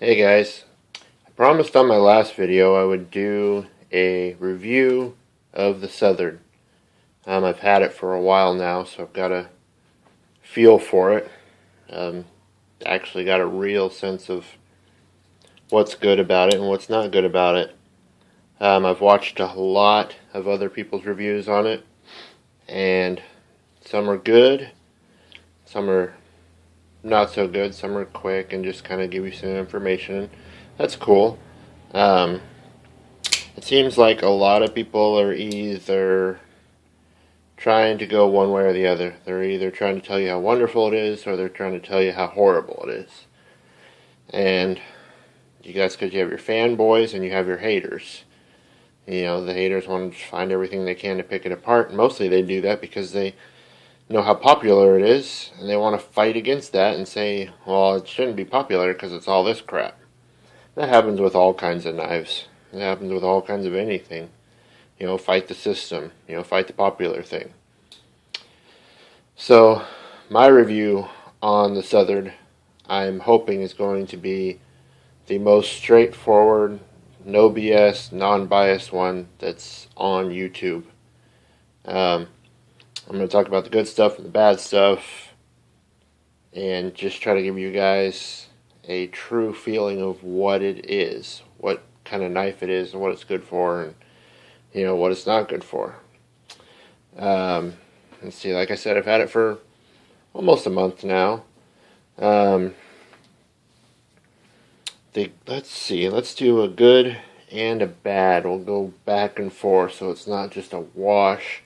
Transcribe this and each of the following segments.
Hey guys, I promised on my last video I would do a review of the Southard. I've had it for a while now, so I've got a feel for it. Um, Actually got a real sense of what's good about it and what's not good about it. I've watched a lot of other people's reviews on it, and some are good, some are not so good, some are quick and just kind of give you some information. That's cool. Um, It seems like a lot of people are either trying to go one way or the other. They're either trying to tell you how wonderful it is, or they're trying to tell you how horrible it is. And you guys, because you have your fanboys and you have your haters. You know, the haters want to find everything they can to pick it apart. And mostly they do that because they know how popular it is, and they want to fight against that and say, well, it shouldn't be popular because it's all this crap. That happens with all kinds of knives. It happens with all kinds of anything. You know, fight the system. You know, fight the popular thing. So, my review on the Southard, I'm hoping is going to be the most straightforward, no BS, non-biased one that's on YouTube. I'm going to talk about the good stuff and the bad stuff, and just try to give you guys a true feeling of what it is, what kind of knife it is, and what it's good for, and you know what it's not good for. Let's see. Like I said, I've had it for almost a month now. Let's see. Let's do a good and a bad. We'll go back and forth, so it's not just a wash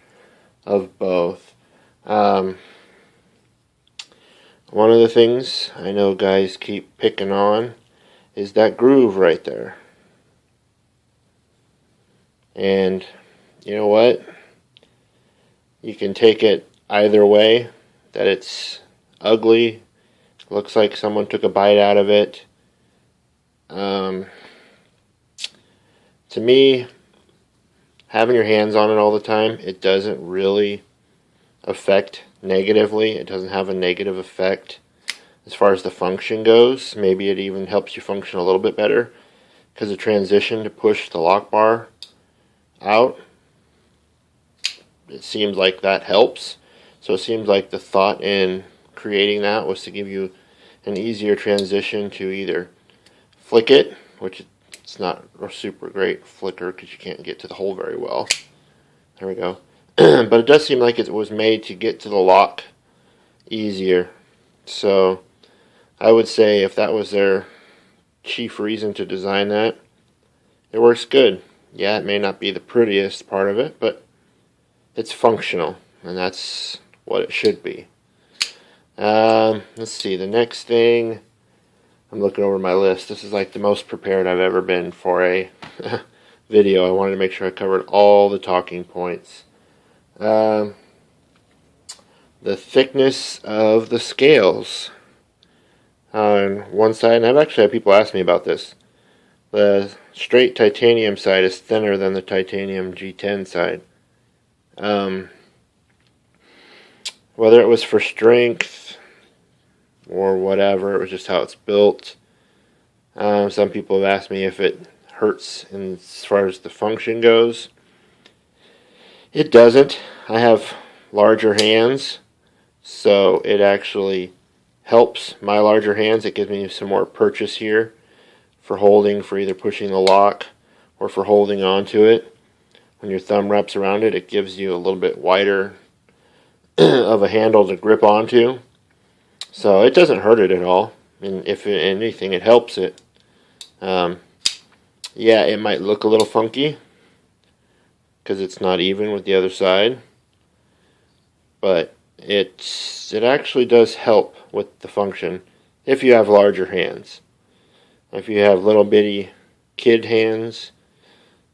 of both. One of the things I know guys keep picking on is that groove right there. And you know what? You can take it either way, that it's ugly, looks like someone took a bite out of it. To me, having your hands on it all the time, it doesn't really affect negatively. It doesn't have a negative effect as far as the function goes. Maybe it even helps you function a little bit better because the transition to push the lock bar out, it seems like that helps. So it seems like the thought in creating that was to give you an easier transition to either flick it, which it's not a super great flicker because you can't get to the hole very well. There we go. But it does seem like it was made to get to the lock easier. So I would say if that was their chief reason to design that, it works good. Yeah, it may not be the prettiest part of it, but it's functional, and that's what it should be. Let's see, the next thing, I'm looking over my list. This is like the most prepared I've ever been for a video. I wanted to make sure I covered all the talking points. The thickness of the scales on one side, and I've actually had people ask me about this. The straight titanium side is thinner than the titanium G10 side. Whether it was for strength or whatever, it was just how it's built. Some people have asked me if it hurts as far as the function goes. It doesn't. I have larger hands, so it actually helps my larger hands. It gives me some more purchase here for holding, for either pushing the lock or for holding onto it. When your thumb wraps around it, it gives you a little bit wider of a handle to grip onto. So it doesn't hurt it at all. And if anything, it helps it. Yeah, it might look a little funky because it's not even with the other side. But it actually does help with the function if you have larger hands. If you have little bitty kid hands,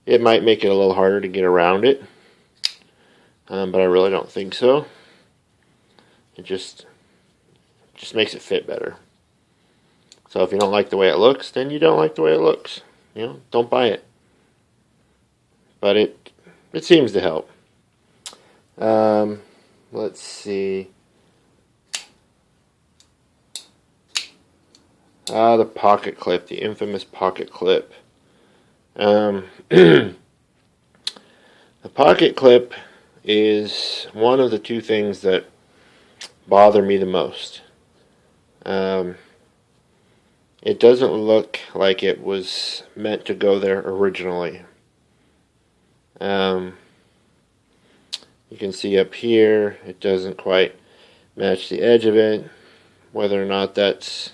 it might make it a little harder to get around it. But I really don't think so. It just makes it fit better. So if you don't like the way it looks, then you don't like the way it looks. You know, don't buy it. But it seems to help. Let's see. The pocket clip, the infamous pocket clip. The pocket clip is one of the two things that bother me the most. It doesn't look like it was meant to go there originally. You can see up here, it doesn't quite match the edge of it. Whether or not that's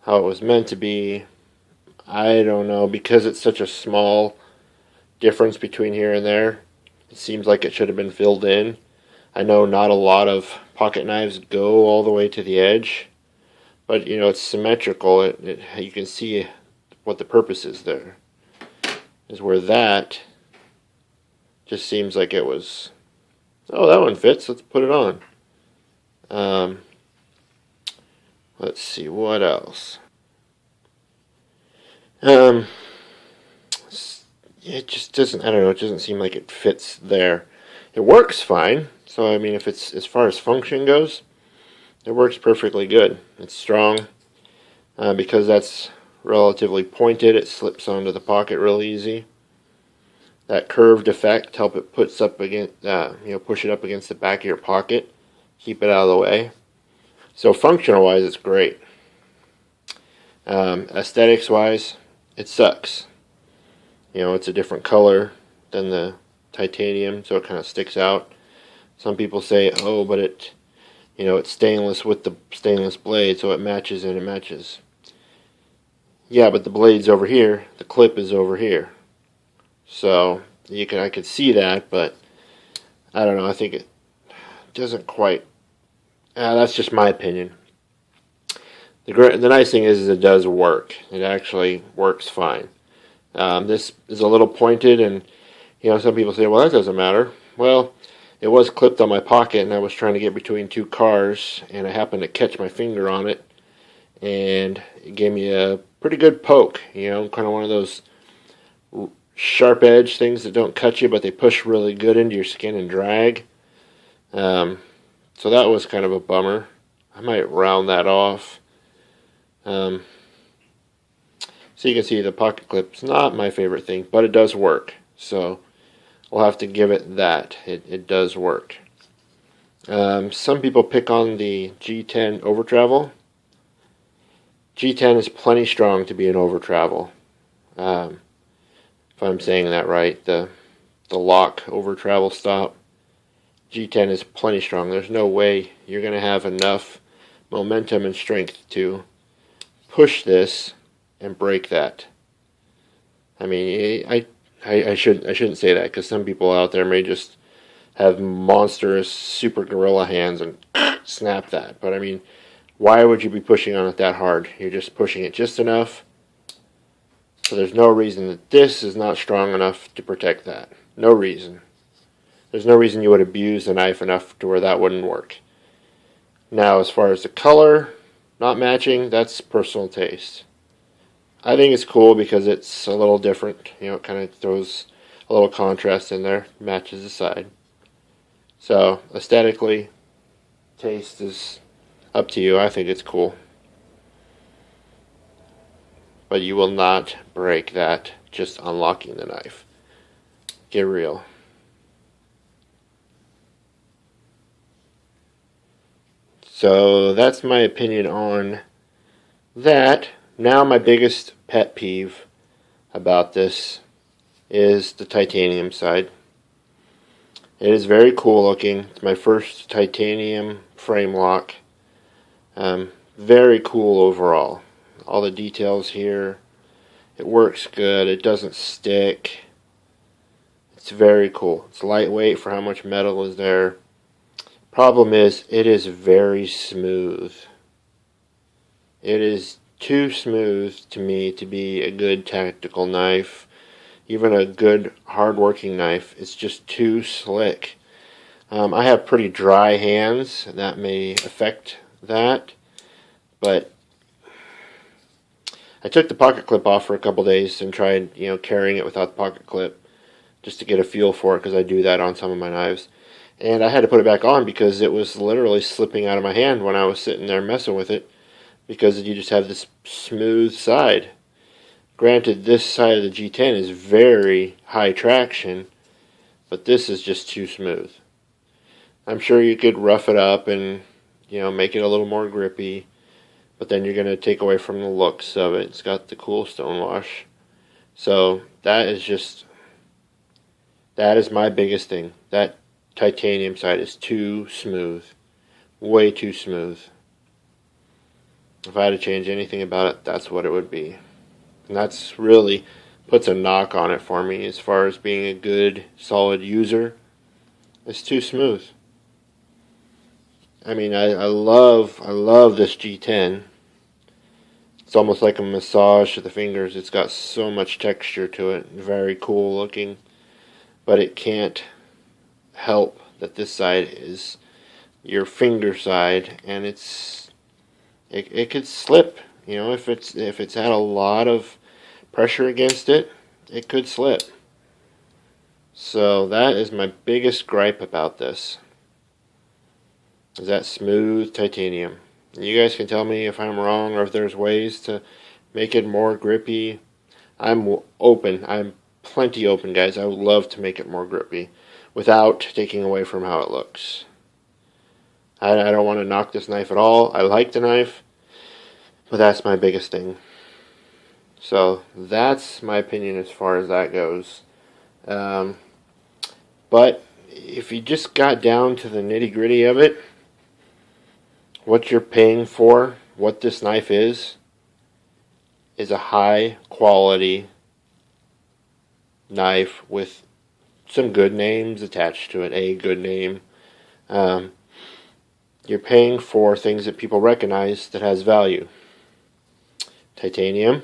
how it was meant to be, I don't know. Because it's such a small difference between here and there, it seems like it should have been filled in. I know not a lot of pocket knives go all the way to the edge, but you know, it's symmetrical. You can see what the purpose is there. Is where that just seems like it was, oh, that one fits, let's put it on. Let's see, what else? It just doesn't, I don't know, it doesn't seem like it fits there. It works fine, so I mean, if it's, as far as function goes, it works perfectly good. It's strong. Because that's relatively pointed, it slips onto the pocket real easy. That curved effect help it puts up against, push it up against the back of your pocket, keep it out of the way. So functional wise, it's great. Aesthetics wise, it sucks. You know, it's a different color than the titanium, so it kind of sticks out. Some people say, oh, but it, you know, it's stainless with the stainless blade, so it matches and it matches. Yeah, but the blade's over here, the clip is over here. So I could see that, but I don't know. I think it doesn't quite. That's just my opinion. The nice thing is it does work. It actually works fine. This is a little pointed, and you know, some people say, well, that doesn't matter. Well, it was clipped on my pocket, and I was trying to get between two cars, and I happened to catch my finger on it, and it gave me a pretty good poke. You know, kind of one of those sharp edge things that don't cut you, but they push really good into your skin and drag. So that was kind of a bummer. I might round that off. So you can see the pocket clip's not my favorite thing, but it does work. So we'll have to give it that. It does work. Some people pick on the G10 over travel. G10 is plenty strong to be an over travel. If I'm saying that right, the lock over travel stop, G10 is plenty strong. There's no way you're going to have enough momentum and strength to push this and break that. I mean, I shouldn't say that, because some people out there may just have monstrous super gorilla hands and snap that. But I mean, why would you be pushing on it that hard? You're just pushing it just enough. So there's no reason that this is not strong enough to protect that. No reason. There's no reason you would abuse the knife enough to where that wouldn't work. Now, as far as the color not matching, that's personal taste. I think it's cool because it's a little different. You know, it kind of throws a little contrast in there, matches the side. So, aesthetically, taste is up to you. I think it's cool. But you will not break that just unlocking the knife. Get real. So that's my opinion on that. Now my biggest pet peeve about this is the titanium side. It is very cool looking. It's my first titanium frame lock. Very cool overall. All the details here. It works good. It doesn't stick. It's very cool. It's lightweight for how much metal is there. Problem is, it is very smooth. It is too smooth to me to be a good tactical knife. Even a good hard-working knife. It's just too slick. I have pretty dry hands. That may affect that. But I took the pocket clip off for a couple days and tried, carrying it without the pocket clip just to get a feel for it, because I do that on some of my knives. And I had to put it back on because it was literally slipping out of my hand when I was sitting there messing with it. because you just have this smooth side. Granted, this side of the G10 is very high traction, but this is just too smooth. I'm sure you could rough it up and, you know, make it a little more grippy, but then you're going to take away from the looks of it. It's got the cool stonewash. So that is my biggest thing. That titanium side is too smooth. Way too smooth. If I had to change anything about it, that's what it would be. And that's really puts a knock on it for me as far as being a good, solid user. It's too smooth. I mean, I love this G10. It's almost like a massage to the fingers. It's got so much texture to it. Very cool looking. But it can't help that this side is your finger side, and it could slip. You know, if it's had a lot of pressure against it, it could slip. So that is my biggest gripe about this. Is that smooth titanium. You guys can tell me if I'm wrong or if there's ways to make it more grippy. I'm open. I'm plenty open, guys. I would love to make it more grippy without taking away from how it looks. I don't want to knock this knife at all. I like the knife, but that's my biggest thing. So that's my opinion as far as that goes. But if you just got down to the nitty-gritty of it, what you're paying for, what this knife is a high quality knife with some good names attached to it, a good name. You're paying for things that people recognize that has value. Titanium,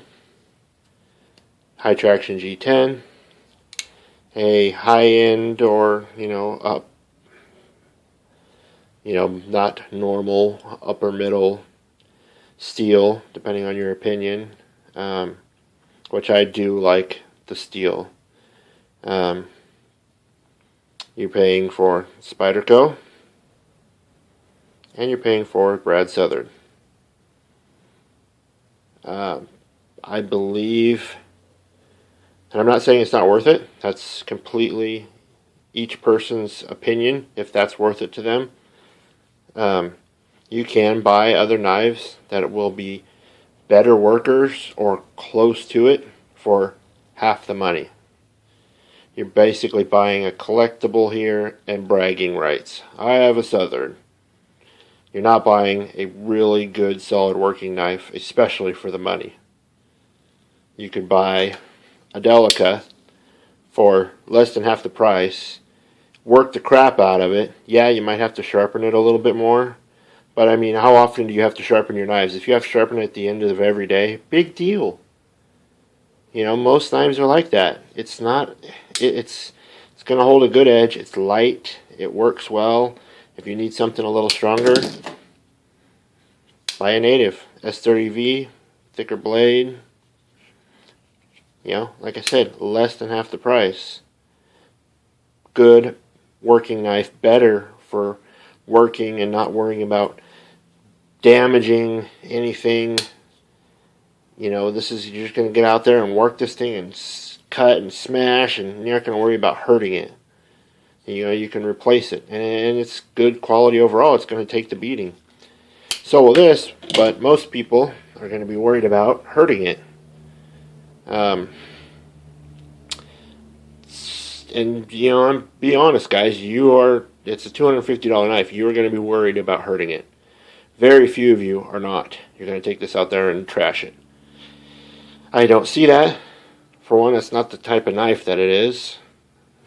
high traction G10, a high-end or, up, not normal, upper middle steel, depending on your opinion, which I do like the steel. You're paying for Spyderco, and you're paying for Brad Southard. I believe, and I'm not saying it's not worth it. That's completely each person's opinion, if that's worth it to them. You can buy other knives that will be better workers or close to it for half the money. You're basically buying a collectible here and bragging rights. I have a Southard. You're not buying a really good, solid working knife, especially for the money. You could buy a Delica for less than half the price, work the crap out of it. Yeah, you might have to sharpen it a little bit more, but I mean, how often do you have to sharpen your knives? If you have to sharpen it at the end of every day, big deal. Most knives are like that. It's not, it's going to hold a good edge. It's light. It works well. If you need something a little stronger, buy a native. S30V, thicker blade. Like I said, less than half the price. Good working knife, better for working and not worrying about damaging anything. This is, you're just going to get out there and work this thing and cut and smash, and you're not going to worry about hurting it. You can replace it, and it's good quality overall. It's going to take the beating. So will this, but most people are going to be worried about hurting it. And be honest, guys, it's a $250 knife. You're going to be worried about hurting it. Very few of you are not. You're going to take this out there and trash it. I don't see that. For one, that's not the type of knife that it is.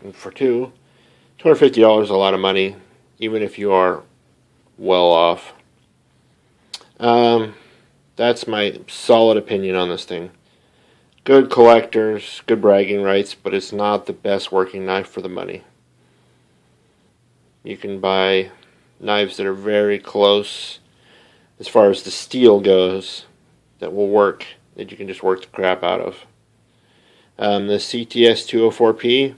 And for two, $250 is a lot of money, even if you are well off. That's my solid opinion on this thing. Good collectors, good bragging rights, but it's not the best working knife for the money. You can buy knives that are very close as far as the steel goes that will work, that you can just work the crap out of. The CTS 204P,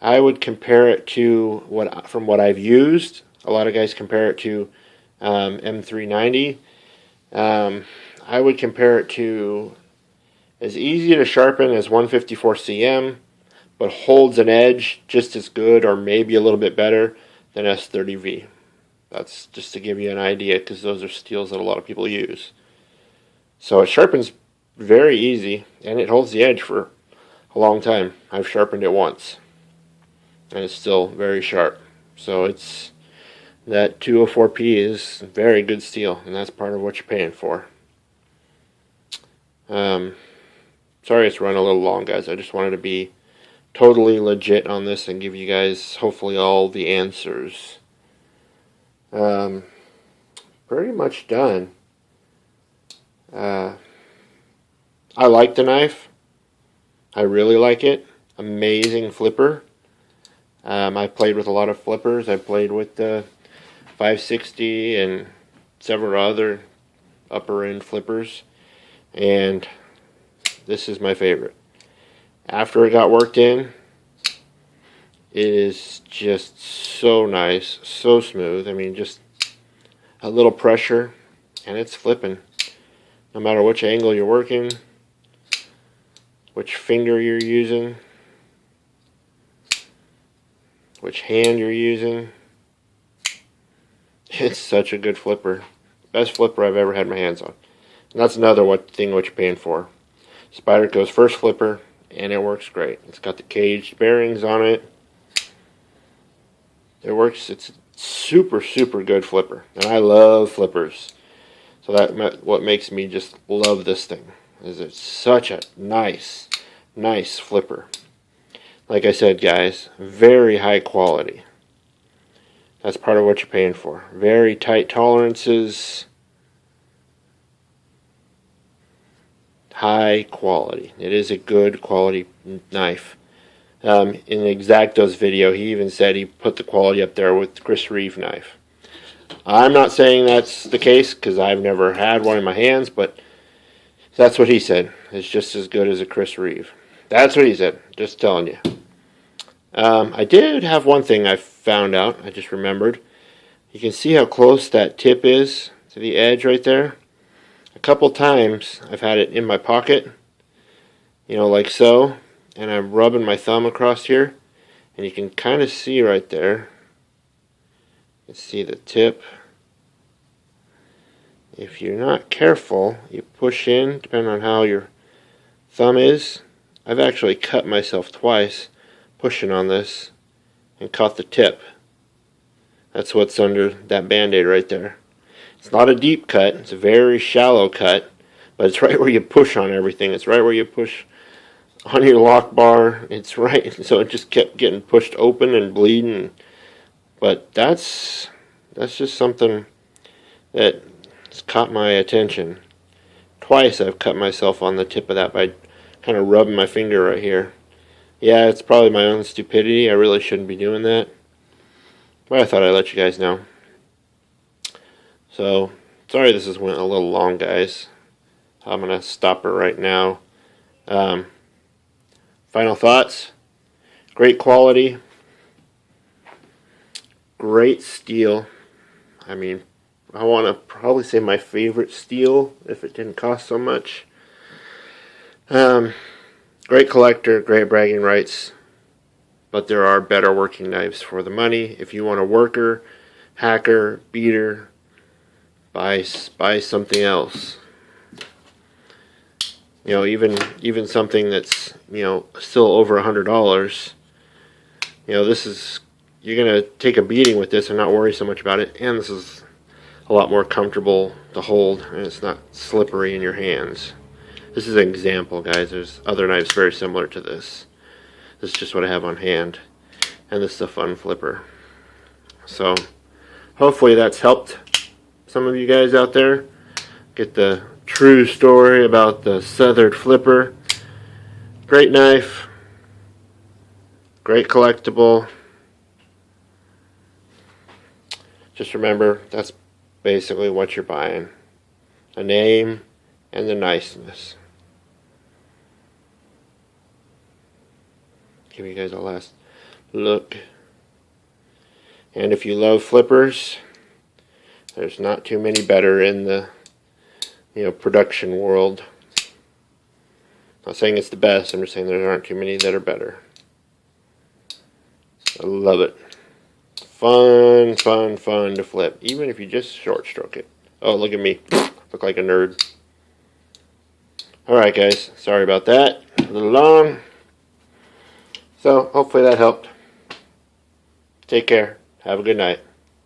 I would compare it to from what I've used. A lot of guys compare it to M390. I would compare it to as easy to sharpen as 154 cm, but holds an edge just as good or maybe a little bit better than S30V. That's just to give you an idea, because those are steels that a lot of people use. So it sharpens very easy, and it holds the edge for a long time. I've sharpened it once, and it's still very sharp. So it's that 204P is very good steel, and that's part of what you're paying for. Sorry it's run a little long, guys. I just wanted to be totally legit on this and give you guys hopefully all the answers. Pretty much done. I like the knife. I really like it. Amazing flipper. I played with a lot of flippers. I played with the 560 and several other upper end flippers, and this is my favorite. After it got worked in, it is just so nice, so smooth. I mean, just a little pressure and it's flipping. No matter which angle you're working, which finger you're using, which hand you're using, it's such a good flipper. Best flipper I've ever had my hands on. And that's another thing what you're paying for. Spyderco's first flipper, and it works great. It's got the caged bearings on it. It works. It's super good flipper, and I love flippers. So that what makes me just love this thing is it's such a nice flipper. Like I said, guys, very high quality. That's part of what you're paying for. Very tight tolerances. High quality. It is a good quality knife. In the Exactos video, he even said he put the quality up there with the Chris Reeve knife. I'm not saying that's the case, because I've never had one in my hands, but that's what he said. It's just as good as a Chris Reeve. That's what he said. Just telling you. I did have one thing I found out. I just remembered. You can see how close that tip is to the edge right there. A couple times I've had it in my pocket, you know, like so, and I'm rubbing my thumb across here, and you can kind of see right there. You can see the tip. If you're not careful, you push in, depending on how your thumb is. I've actually cut myself twice pushing on this and caught the tip. That's what's under that band-aid right there. It's not a deep cut, it's a very shallow cut, but it's right where you push on everything. It's right where you push on your lock bar. It's right, so it just kept getting pushed open and bleeding. But that's just something that's caught my attention. Twice I've cut myself on the tip of that by kind of rubbing my finger right here. Yeah, it's probably my own stupidity. I really shouldn't be doing that. But I thought I'd let you guys know. So, sorry this has went a little long, guys. I'm going to stop it right now. Final thoughts. Great quality. Great steel. I mean, I want to probably say my favorite steel if it didn't cost so much. Great collector, great bragging rights, but there are better working knives for the money. If you want a worker, hacker, beater, buy something else. You know, even something that's, you know, still over $100. You know, this is, you're gonna take a beating with this and not worry so much about it, and this is a lot more comfortable to hold, and it's not slippery in your hands. This is an example, guys. There's other knives very similar to this. This is just what I have on hand, and this is a fun flipper. So hopefully that's helped some of you guys out there get the true story about the Southard flipper. Great knife, great collectible. Just remember, that's basically what you're buying. A name and the niceness. Give you guys a last look. And if you love flippers, there's not too many better in the production world. Not saying it's the best, I'm just saying there aren't too many that are better. I love it. Fun, fun, fun to flip, even if you just short stroke it. Oh, look at me. Look like a nerd. Alright guys, sorry about that. A little long. So, hopefully that helped. Take care. Have a good night.